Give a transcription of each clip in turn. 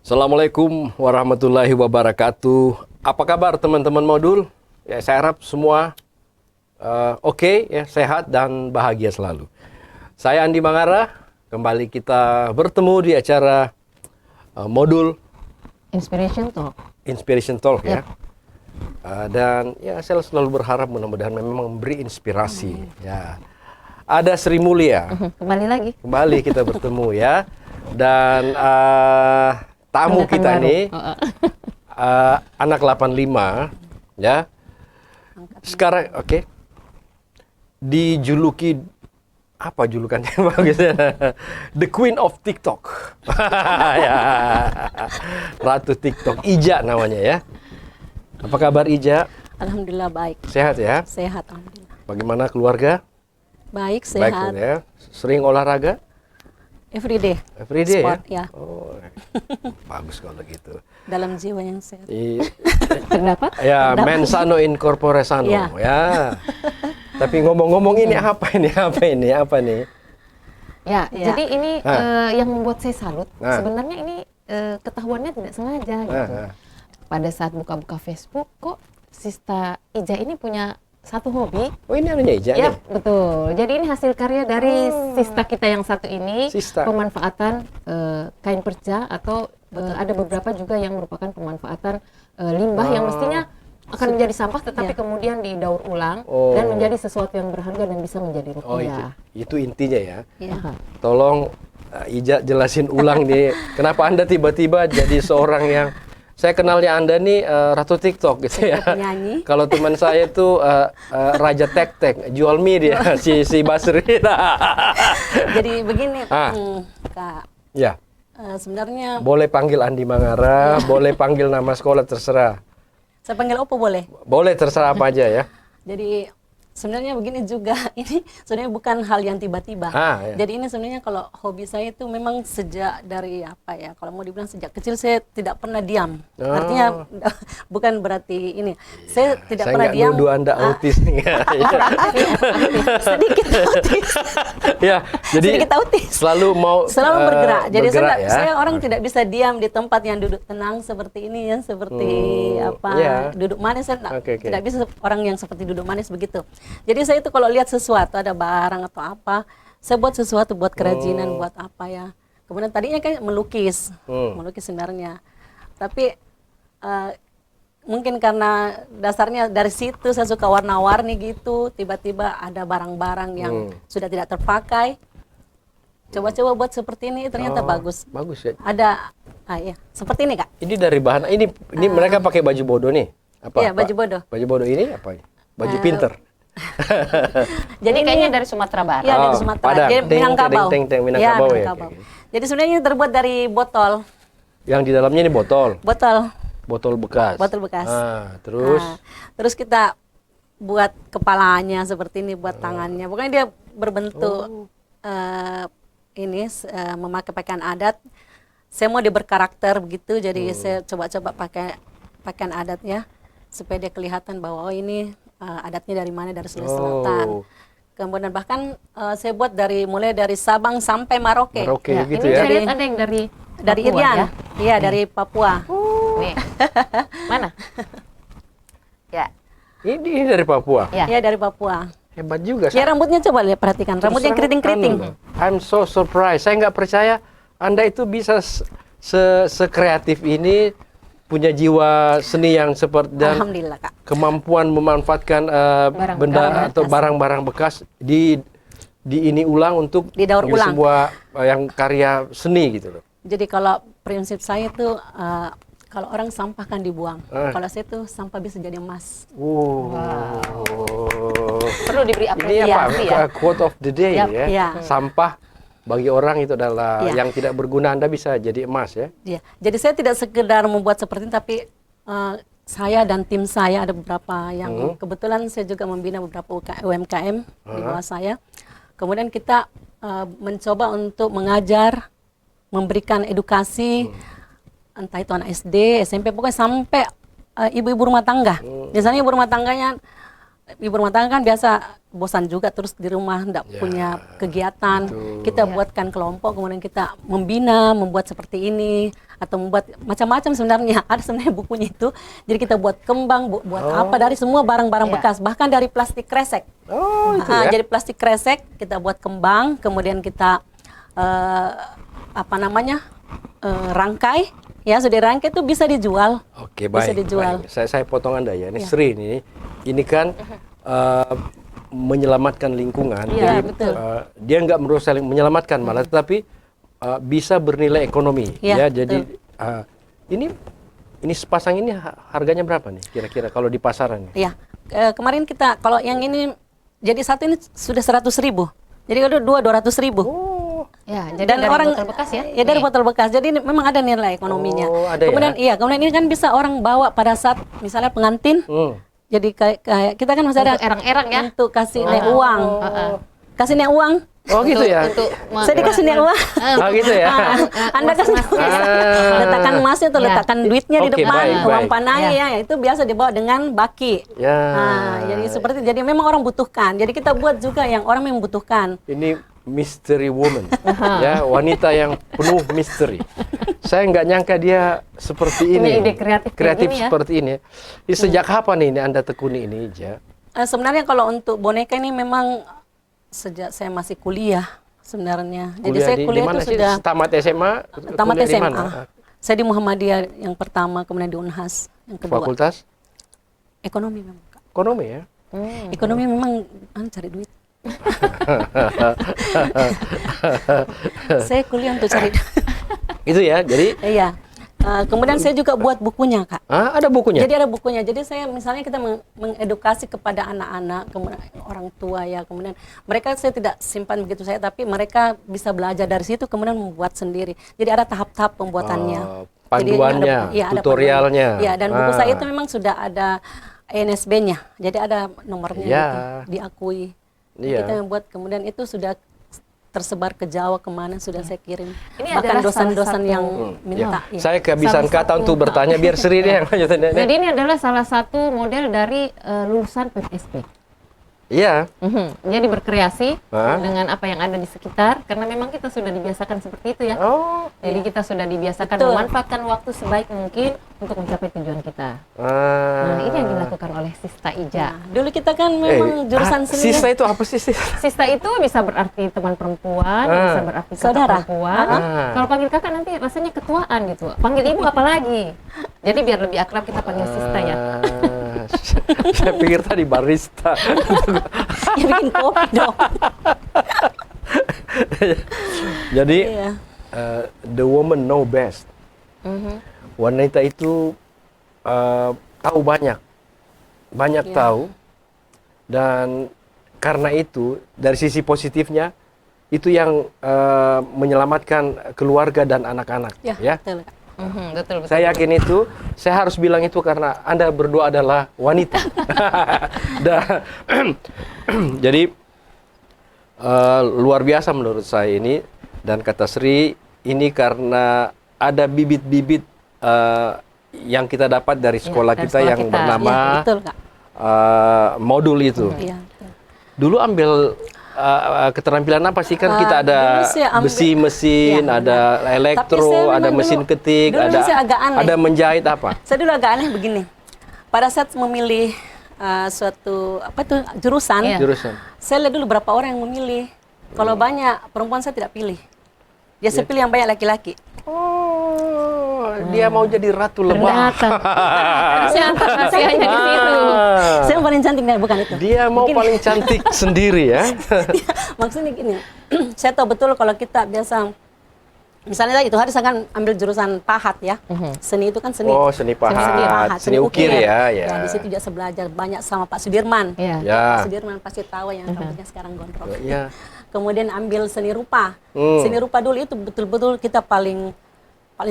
Assalamualaikum warahmatullahi wabarakatuh. Apa kabar teman-teman modul? Ya, saya harap semua oke, ya, sehat dan bahagia selalu. Saya Andi Mangara, kembali kita bertemu di acara modul Inspiration Talk ya. Dan ya saya selalu berharap mudah-mudahan memang memberi inspirasi. Ya, ada Sri Mulia. Kembali kita bertemu ya. Dan tamu kita nih anak 85 ya. Sekarang dijuluki apa julukannya bagusnya? The Queen of TikTok. Ya. Ratu TikTok, Ija namanya ya. Apa kabar Ija? Alhamdulillah baik. Sehat ya? Sehat alhamdulillah. Bagaimana keluarga? Baik, sehat. Baik ya. Sering olahraga? Everyday. Everyday Sport, ya? ya. Oh, bagus kalau gitu. Dalam jiwa yang sehat. Terdapat? Ya, mens sano in corpore sano. Ya. Tapi ngomong-ngomong ini apa nih? Ya, Ya. jadi ini yang membuat saya salut. Sebenarnya ini ketahuannya tidak sengaja gitu. Pada saat buka-buka Facebook, kok Sista Ija ini punya satu hobi. Oh, ini namanya Ija Ya, nih? betul. Jadi ini hasil karya dari Sista kita yang satu ini. Sista. Pemanfaatan kain perca atau ada beberapa juga yang merupakan pemanfaatan limbah yang mestinya akan menjadi sampah tetapi kemudian didaur ulang dan menjadi sesuatu yang berharga dan bisa menjadi rupiah. Itu intinya ya. Ya. Tolong Ija jelasin ulang nih, kenapa Anda tiba-tiba jadi seorang yang saya kenalnya Anda nih Ratu TikTok gitu ya. Penyanyi. Kalau teman saya tuh Raja Tek-Tek, jual mie dia si Basri. Jadi begini, Kak. Ya. Sebenarnya Boleh panggil Andi Mangara, boleh panggil nama sekolah terserah. saya panggil Oppo boleh? Boleh terserah apa aja ya. Jadi sebenarnya begini juga, ini sebenarnya bukan hal yang tiba-tiba. Ya. Jadi ini sebenarnya kalau hobi saya itu memang sejak dari apa ya, kalau mau dibilang sejak kecil saya tidak pernah diam. Artinya bukan berarti ini, saya tidak pernah diam. Saya nggak nuduh Anda autis nih. Sedikit autis. Ya, jadi sedikit autis. selalu bergerak. Jadi bergerak, saya orang tidak bisa diam di tempat yang duduk tenang seperti ini ya, seperti duduk manis. Saya tidak bisa orang yang seperti duduk manis begitu. Jadi saya itu kalau lihat sesuatu, ada barang atau apa, saya buat sesuatu, buat kerajinan, buat apa ya. Kemudian tadinya kan melukis sebenarnya. Tapi mungkin karena dasarnya dari situ saya suka warna-warni gitu, tiba-tiba ada barang-barang yang sudah tidak terpakai. Coba-coba buat seperti ini, ternyata bagus. Bagus ya. Ada, ya, seperti ini Kak. Ini dari bahan, ini mereka pakai baju bodoh nih? Iya, baju bodoh. Baju bodoh ini apa? Baju pinter? Jadi kayaknya dari Sumatera Barat. Iya, dari Sumatera. Jadi Minangkabau. Minangkabau ya. Jadi sebenarnya ini terbuat dari botol. Yang di dalamnya ini botol? Botol bekas? Botol bekas. Terus? Terus kita buat kepalanya seperti ini, buat tangannya. Pokoknya dia berbentuk memakai pakaian adat. Saya mau dia berkarakter begitu, jadi saya coba-coba pakai pakaian adatnya supaya dia kelihatan bahwa ini adatnya dari mana, dari Sulawesi Selatan. Kemudian bahkan saya buat mulai dari Sabang sampai Merauke. Gitu ini ya. Ini ada yang dari Irian. ya? Iya, dari Papua. Nih. Mana? Ya. Ini dari Papua? Iya, dari Papua. Hebat juga. Ya, rambutnya coba lihat, perhatikan. Rambutnya keriting-keriting. I'm so surprised. Saya nggak percaya Anda itu bisa sekreatif ini, punya jiwa seni yang seperti dan Alhamdulillah, Kak. kemampuan memanfaatkan benda atau barang-barang bekas di ini ulang untuk didaur ulang sebuah yang karya seni gitu loh. Jadi kalau prinsip saya itu kalau orang sampah kan dibuang. Kalau saya tuh sampah bisa jadi emas. Perlu diberi Ini apresiasi apa? ya. Quote of the day ya. Ya. Sampah bagi orang itu adalah yang tidak berguna, Anda bisa jadi emas ya. Iya. Jadi saya tidak sekedar membuat seperti ini, tapi saya dan tim saya ada beberapa yang kebetulan saya juga membina beberapa UMKM di bawah saya. Kemudian kita mencoba untuk mengajar, memberikan edukasi, entah itu anak SD, SMP, pokoknya sampai ibu-ibu rumah tangga. Misalnya ibu rumah tangganya ibu rumah tangga kan biasa bosan juga terus di rumah, enggak punya kegiatan. Kita buatkan kelompok, kemudian kita membina, membuat seperti ini atau membuat macam-macam sebenarnya. Ada sebenarnya bukunya itu. Jadi kita buat kembang, buat apa dari semua barang-barang bekas, bahkan dari plastik kresek. Jadi plastik kresek kita buat kembang, kemudian kita rangkai. Ya, sudah rangkai itu bisa dijual. Oke, baik. Bisa dijual. Baik. Saya potong Anda ya. Ini Sri ini kan menyelamatkan lingkungan. Iya, jadi betul. Dia nggak merusak, menyelamatkan malah, tetapi bisa bernilai ekonomi. Iya, Ya, jadi ini sepasang ini harganya berapa nih kira-kira kalau di pasaran? Iya. Kemarin kita kalau yang ini jadi satu ini sudah 100.000. Jadi kalau dua 200.000. Ya, jadi Dan dari orang botol bekas ya? Ya dari botol bekas. Jadi memang ada nilai ekonominya. Ada kemudian kemudian ini kan bisa orang bawa pada saat misalnya pengantin. Jadi kayak kita kan masih ada erang-erang ya? untuk kasih nek uang. Kasih nek uang. Oh gitu ya. Saya dikasih nek uang. Oh gitu ya. Anda kasih letakkan emasnya atau letakkan duitnya di depan, baik. uang panai ya, itu biasa dibawa dengan baki. Ya. Jadi memang orang butuhkan. Jadi kita buat juga yang orang membutuhkan. Ini mystery woman, ya, wanita yang penuh misteri. Saya nggak nyangka dia seperti ini, ide kreatif ya? Seperti ini. Sejak kapan ini Anda tekuni ini, Ja? Sebenarnya kalau untuk boneka ini memang sejak saya masih kuliah sebenarnya. Jadi saya kuliah itu sudah tamat SMA. Tamat SMA. Saya di Muhammadiyah yang pertama, kemudian di Unhas yang kedua. Fakultas? Ekonomi memang. Ekonomi ya. Ekonomi memang cari duit. Saya kuliah untuk cari. Itu ya, jadi. Iya. Kemudian saya juga buat bukunya, Kak. Ada bukunya? Jadi ada bukunya. Jadi saya misalnya kita mengedukasi kepada anak-anak, kemudian orang tua ya, kemudian mereka saya tidak simpan begitu saya, tapi mereka bisa belajar dari situ kemudian membuat sendiri. Jadi ada tahap-tahap pembuatannya. Panduannya, Jadi, tutorialnya. Ya, dan buku saya itu memang sudah ada ENSB-nya. Jadi ada nomornya itu, diakui. Kita membuat, kemudian itu sudah tersebar ke Jawa, kemana sudah saya kirim. Ini bahkan dosen-dosen yang minta. Ya. Saya kehabisan kata untuk bertanya, biar Sri deh yang lanjutin. Jadi ini adalah salah satu model dari lulusan PPSP. Iya. Jadi berkreasi dengan apa yang ada di sekitar, karena memang kita sudah dibiasakan seperti itu ya. Jadi kita sudah dibiasakan memanfaatkan waktu sebaik mungkin untuk mencapai tujuan kita. Nah, ini yang dilakukan oleh Sista Ija. Dulu kita kan memang jurusan seni. Sista itu apa sih? Sista itu bisa berarti teman perempuan, bisa berarti saudara perempuan. Kalau panggil kakak nanti rasanya ketuaan gitu. Panggil ibu apalagi. Jadi biar lebih akrab kita panggil Sista ya. Saya pikir tadi barista. Ya bikin kopi dong. Jadi the woman know best. Wanita itu tahu banyak tahu, dan karena itu dari sisi positifnya itu yang menyelamatkan keluarga dan anak-anak. Ya. Betul. Saya yakin itu. Saya harus bilang itu karena Anda berdua adalah wanita. Jadi luar biasa menurut saya ini, dan kata Sri ini karena ada bibit-bibit yang kita dapat dari sekolah kita yang bernama modul itu. Dulu ambil keterampilan apa sih, kan kita ada besi mesin, ada elektro, ada mesin ketik, ada menjahit apa? Saya dulu agak aneh begini. Pada saat memilih suatu jurusan, saya lihat dulu berapa orang yang memilih. Kalau banyak perempuan saya tidak pilih. Ya saya pilih yang banyak laki-laki. Dia mau jadi ratu lebah. Rahasianya di situ. Saya yang paling cantik, bukan itu. Dia mau paling cantik sendiri ya. Maksudnya gini, saya tahu betul kalau kita biasa, misalnya itu hari saya kan ambil jurusan pahat ya. Seni itu kan seni. Oh, seni pahat. Seni ukir ya. Ya, di situ juga belajar banyak sama Pak Sudirman. Ya. Pak Sudirman pasti tahu yang rambutnya sekarang gondrong. Ya. Kemudian ambil seni rupa. Seni rupa dulu itu betul-betul kita paling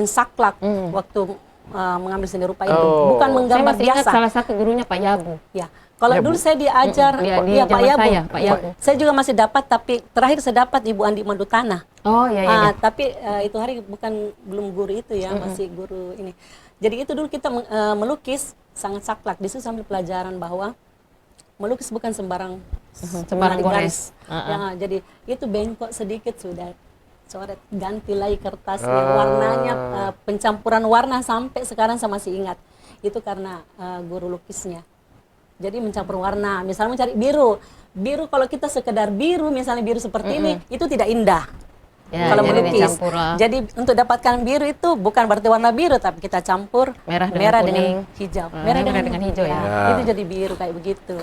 saklek waktu mengambil seni rupa itu. Bukan menggambar biasa. Salah satu gurunya Pak Yabu. Ya. Kalau dulu saya diajar Pak Yabu. Saya juga masih dapat, tapi terakhir saya dapat Ibu Andi Mandutana. Oh iya. Tapi itu hari belum guru itu ya, masih guru ini. Jadi itu dulu kita melukis sangat saklek. Di situ sambil pelajaran bahwa melukis bukan sembarang sembarang garis. gores. Ya, jadi itu bengkok sedikit sudah coret, ganti lagi kertasnya, warnanya, pencampuran warna sampai sekarang saya masih ingat. Itu karena guru lukisnya. Jadi mencampur warna, misalnya mencari biru. Biru kalau kita sekedar biru, misalnya biru seperti ini, itu tidak indah. Ya, kalau jadi melukis. dicampur. Jadi untuk dapatkan biru itu bukan berarti warna biru, tapi kita campur Merah dengan dengan kuning. hijau. Merah dengan hijau ya. Itu jadi biru kayak begitu.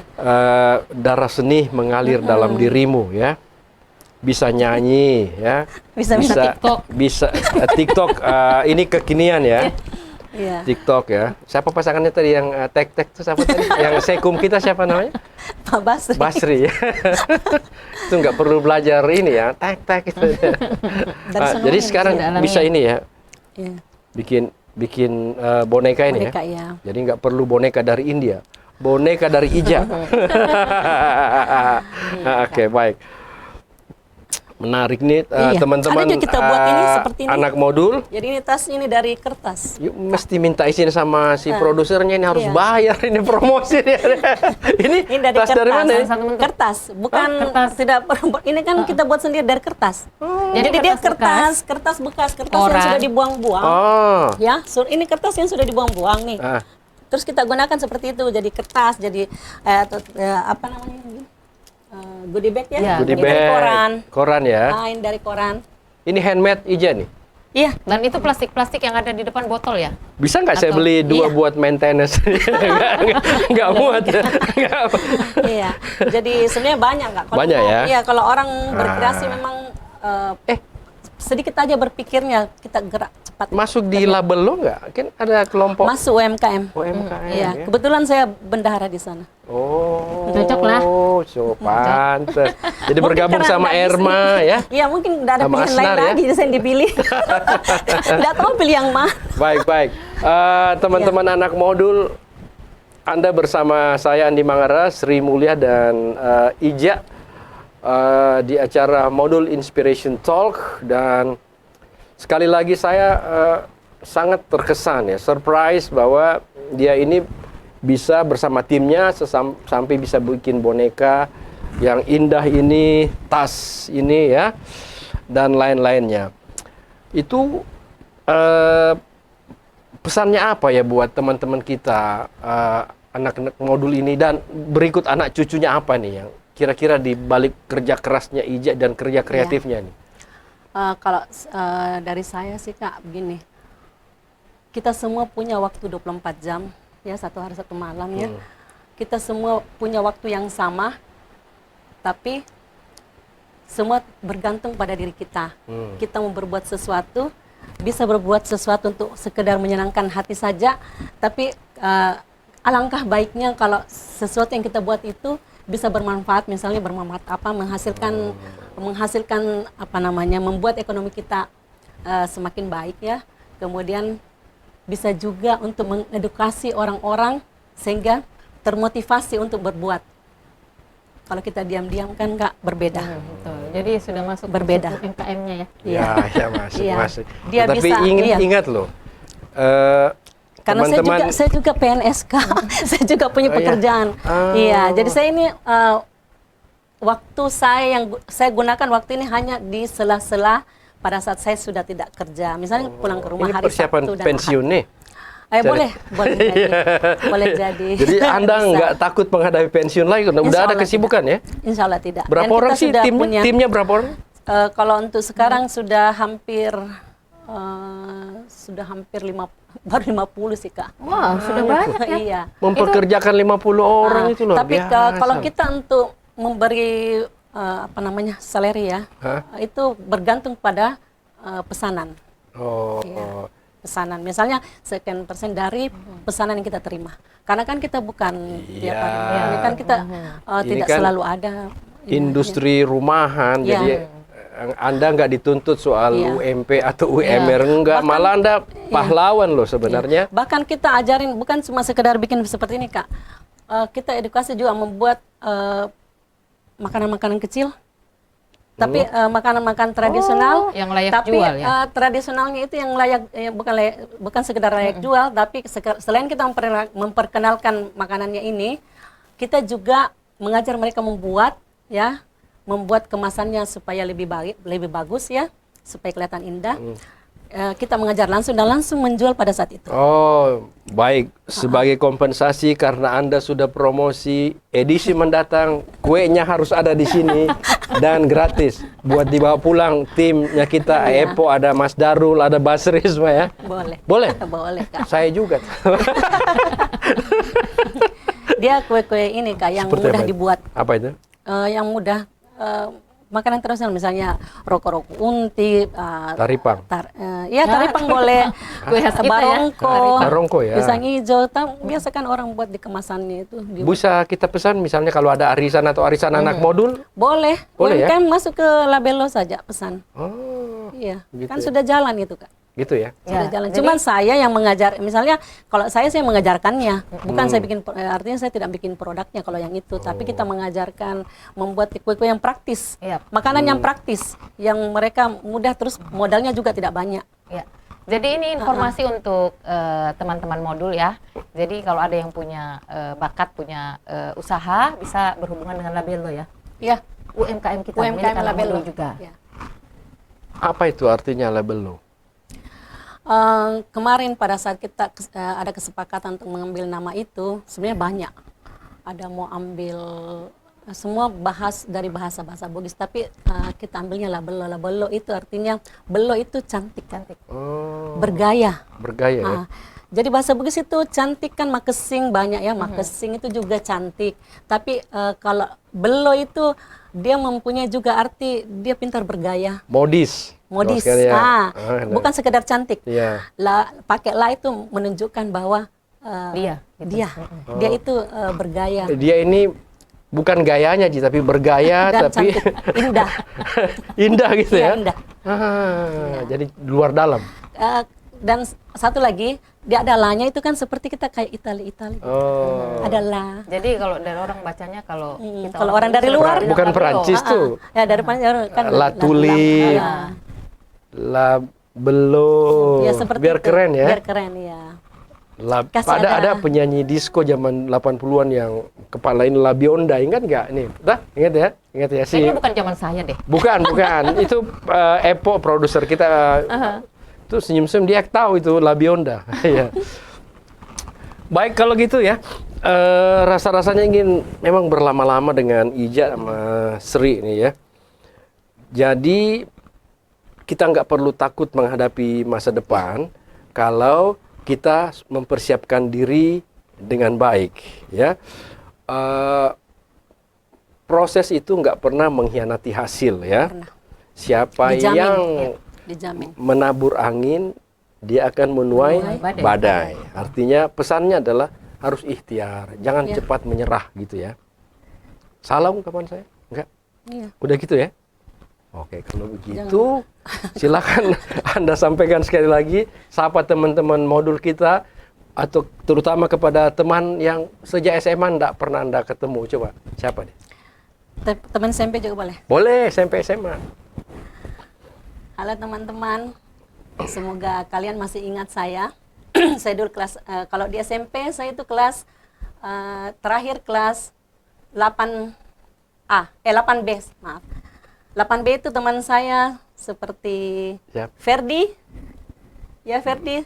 Darah seni mengalir dalam dirimu ya. Bisa nyanyi ya. Bisa TikTok. Bisa TikTok ini kekinian ya. Iya. TikTok ya. Siapa pasangannya tadi yang tek-tek itu siapa tadi? Yang sekum kita siapa namanya? Pak Basri. Basri ya. Itu nggak perlu belajar ini ya, tek-tek itu. Jadi sekarang bisa ini ya. Iya. Bikin boneka ini Boneka, ya. ya. Jadi nggak perlu boneka dari India. Boneka dari Ija. Oke, baik. Menarik nih teman-teman, ada juga kita buat ini seperti ini. anak modul. Jadi ini tasnya ini dari kertas. Yuk, mesti minta izin sama si produsernya, ini harus Iya. bayar ini promosi nih. ini dari tas kertas. dari mana? Ya? Kertas, bukan kertas. tidak ini kan kita buat sendiri dari kertas. Jadi dia kertas bekas yang Koran. sudah dibuang-buang. Oh. Ya, ini kertas yang sudah dibuang-buang nih. Terus kita gunakan seperti itu, jadi kertas, jadi apa namanya? Goodie bag ya. Ya. Goodie Ini dari bag. koran. Koran ya. Ini dari koran. Ini handmade Ija nih. Iya. Dan itu plastik-plastik yang ada di depan botol ya? Bisa nggak saya Atau- beli dua iya. buat maintenance? Nggak muat. Nggak. Iya. Jadi sebenarnya banyak nggak? Kalau Banyak ya? Iya, kalau orang berkreasi memang sedikit aja berpikirnya kita gerak cepat. Masuk di label lo nggak? Kan ada kelompok Masuk UMKM. UMKM Iya, ya? kebetulan saya bendahara di sana. Oh, Cocok lah. So pantes. Jadi Mungkin bergabung karena sama nggak bisa. Erma ya. Iya, mungkin tidak ada Sama pilihan lain Asnar ya? lagi, jadi saya dipilih. Tidak tahu pilih yang mana. Baik. Teman-teman anak modul, Anda bersama saya Andi Mangara, Sri Mulia dan Ija di acara Modul Inspiration Talk, dan sekali lagi saya sangat terkesan ya, surprise bahwa dia ini bisa bersama timnya sampai bisa bikin boneka yang indah ini, tas ini ya, dan lain-lainnya. Itu pesannya apa ya buat teman-teman kita, anak-anak modul ini, dan berikut anak cucunya apa nih yang kira-kira di balik kerja kerasnya Ija dan kerja kreatifnya nih? Kalau dari saya sih Kak, begini. Kita semua punya waktu 24 jam, ya, satu hari satu malam ya. Kita semua punya waktu yang sama, tapi semua bergantung pada diri kita. Kita mau berbuat sesuatu, bisa berbuat sesuatu untuk sekedar menyenangkan hati saja, tapi alangkah baiknya kalau sesuatu yang kita buat itu bisa bermanfaat, misalnya bermanfaat apa, menghasilkan apa namanya, membuat ekonomi kita semakin baik ya. Kemudian bisa juga untuk mengedukasi orang-orang sehingga termotivasi untuk berbuat. Kalau kita diam-diam kan Kak, berbeda. Betul. Jadi sudah masuk Berbeda. UMKM-nya ya. Ya masuk. Iya. Masuk. Dia Tapi bisa, ingat loh, karena saya juga PNS Kak. Saya juga punya pekerjaan. Iya, jadi saya ini waktu saya gunakan waktu ini hanya di sela-sela pada saat saya sudah tidak kerja. Misalnya pulang ke rumah ini hari persiapan Sabtu dan pensiun nih. boleh jadi. Boleh jadi. Jadi Anda Bisa. nggak takut menghadapi pensiun lagi? Udah Insya ada Allah kesibukan ya? Insya Allah tidak. Berapa Dan orang kita sih sudah timnya? punya, Timnya berapa orang? kalau untuk sekarang sudah hampir 50, baru 50 sih Kak. Wah, sudah banyak ya. Iya. Mempekerjakan 50 orang itu loh. Tapi kalau kita untuk memberi apa namanya, salary ya, itu bergantung pada pesanan. Iya, pesanan. Misalnya sekian persen dari pesanan yang kita terima. Karena kan kita bukan tiap hari. Ini kan kita tidak kan selalu ada. Industri rumahan, Iya. jadi Anda nggak dituntut soal Iya. UMP atau UMR, enggak. Malah Anda pahlawan loh sebenarnya. Bahkan kita ajarin, bukan cuma sekedar bikin seperti ini Kak. Kita edukasi juga membuat makanan-makanan kecil. Tapi makanan-makanan tradisional yang layak tapi jual ya. Tradisionalnya itu yang layak, bukan sekedar layak jual, tapi selain kita memperkenalkan makanannya ini, kita juga mengajar mereka membuat ya, membuat kemasannya supaya lebih baik, lebih bagus ya, supaya kelihatan indah. Kita mengajar langsung dan langsung menjual pada saat itu. Oh, baik. Sebagai kompensasi karena Anda sudah promosi edisi mendatang, kuenya harus ada di sini dan gratis buat dibawa pulang timnya kita. Epo, ada Mas Darul, ada Basri semua ya. Boleh. Boleh? Boleh, Kak. Saya juga. Dia kue-kue ini Kak yang Seperti mudah apa? dibuat. Apa itu? Yang mudah makanan tradisional misalnya roko-roko unti, Taripang. taripang boleh, Kue khas kita ya. barongko, Barongko ya. pisang hijau. Biasa kan orang buat di kemasannya itu. Bisa kita pesan misalnya kalau ada arisan atau arisan anak modul? Boleh, Boleh ya? UMKM masuk ke Labello saja pesan. Oh, Iya, gitu kan ya. sudah jalan itu Kak. gitu ya. Sudah Ya, jalan. jadi- Cuman saya yang mengajar, misalnya kalau saya mengajarkannya, bukan saya bikin, artinya saya tidak bikin produknya kalau yang itu, tapi kita mengajarkan membuat kue-kue yang praktis, Iya. makanan yang praktis, yang mereka mudah, terus modalnya juga tidak banyak. Ya. Jadi ini informasi untuk teman-teman modul ya. Jadi kalau ada yang punya bakat, punya usaha, bisa berhubungan dengan Labello ya. Ya, UMKM kita, milik UMKM anak Labello modul juga. Ya. Apa itu artinya Labello? Kemarin pada saat kita ada kesepakatan untuk mengambil nama itu, sebenarnya banyak. Ada mau ambil semua dari bahasa Bugis, tapi kita ambilnya Labello. Labello itu artinya bello itu cantik, Oh, bergaya. bergaya ya. Jadi bahasa Bugis itu cantik kan, makesing banyak ya, makesing itu juga cantik. Tapi kalau bello itu dia mempunyai juga arti dia pintar bergaya. Modis. Modis, Oh, sekali ya. bukan sekedar cantik. Iya. Pakai la itu menunjukkan bahwa Dia, gitu. dia itu bergaya Dia ini bukan gayanya Ji, tapi bergaya dan tapi cantik, indah. indah gitu Iya, ya. indah. Jadi luar dalam. Dan satu lagi, dia ada la-nya itu kan seperti kita kayak Itali. Oh. Ada la. Jadi kalau dari orang bacanya kalau kita kalau orang dari luar, Bukan Perancis tuh. Ya dari Perancis kan La tulip. Labello. Ya, seperti Biar itu. keren ya. Biar keren ya. Kasih Ada penyanyi disco zaman 80-an yang kepala ini Labionda, ingat nggak? Nih, ingat ya? Ingat ya sih? Kayaknya bukan zaman saya deh. Bukan. Itu Epo produser kita. Itu senyum-senyum, dia tahu itu Labionda. Iya. Baik kalau gitu ya. Rasa-rasanya ingin memang berlama-lama dengan Ija sama Sri ini ya. Jadi kita nggak perlu takut menghadapi masa depan kalau kita mempersiapkan diri dengan baik ya. Proses itu nggak pernah mengkhianati hasil ya. Siapa Dijamin, yang dijamin. menabur angin, dia akan menuai badai. Artinya pesannya adalah harus ikhtiar, jangan cepat menyerah gitu ya. Salah ungkapan saya? Enggak? Iya. Udah gitu ya? Oke, kalau begitu silakan Anda sampaikan sekali lagi sapa teman-teman modul kita atau terutama kepada teman yang sejak SMA enggak pernah Anda ketemu. Coba, siapa deh? Teman SMP juga boleh. Boleh, SMP SMA. Halo teman-teman, semoga kalian masih ingat saya. Saya dulu kelas, kalau di SMP saya itu kelas terakhir kelas 8B, maaf. 8B itu teman saya seperti Siap. Ferdi. Ya Ferdi.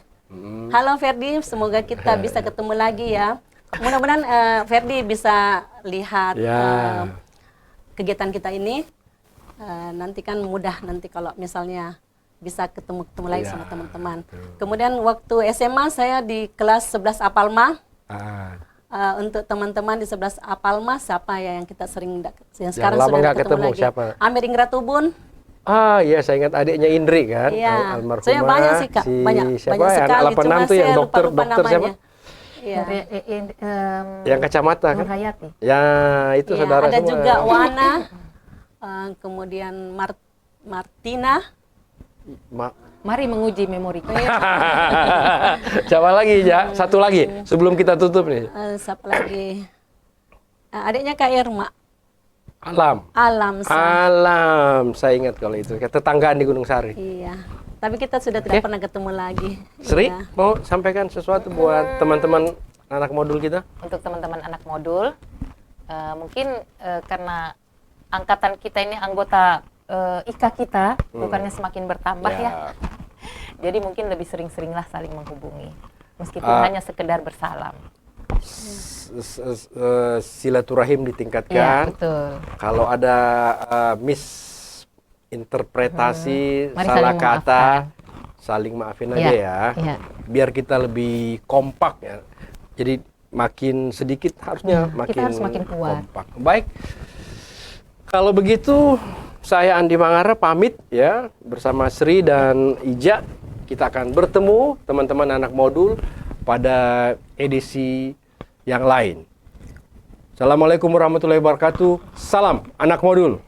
Halo Ferdi, semoga kita bisa ketemu lagi ya. Mudah-mudahan Ferdi bisa lihat Ya. kegiatan kita ini. Nanti kan mudah nanti kalau misalnya bisa ketemu lagi Ya, sama teman-teman. Kemudian waktu SMA saya di kelas 11 Apalma. Untuk teman-teman di 11 Apalma, siapa ya yang kita sering yang sekarang lama sudah nggak ketemu ketemu, lagi? siapa? Amir Ingratubun. Iya, saya ingat adiknya Indri kan, Iya. almarhumah. Saya banyak sih Kak, banyak siapa banyak ya? sekali. Anak 86 tuh yang saya dokter lupa siapa? namanya. Iya. Yang kacamata kan? Nurhayati. Ya, itu Iya, saudara ada semua. juga Wana, kemudian Martina. Mari menguji memori kita. Siapa lagi ya? Satu lagi sebelum kita tutup nih. Siapa lagi? Adiknya Kak Irma. Alam. Alam, saya ingat kalau itu. Kayak tetanggaan di Gunung Sari. Iya. Tapi kita sudah tidak pernah ketemu lagi. Sri, Iya. mau sampaikan sesuatu buat teman-teman anak modul kita? Untuk teman-teman anak modul, Mungkin karena angkatan kita ini anggota IKA kita bukannya semakin bertambah ya. Jadi mungkin lebih sering-seringlah saling menghubungi, meskipun hanya sekedar bersalam. Silaturahim ditingkatkan. Ya, betul. Kalau ada misinterpretasi, Mari salah saling kata, maafkan. saling maafin aja ya. Biar kita lebih kompak ya. Jadi makin sedikit harusnya kita harus makin kuat. kompak. Baik. Kalau begitu saya Andi Mangara pamit ya bersama Sri dan Ija. Kita akan bertemu teman-teman anak modul pada edisi yang lain. Assalamualaikum warahmatullahi wabarakatuh. Salam anak modul.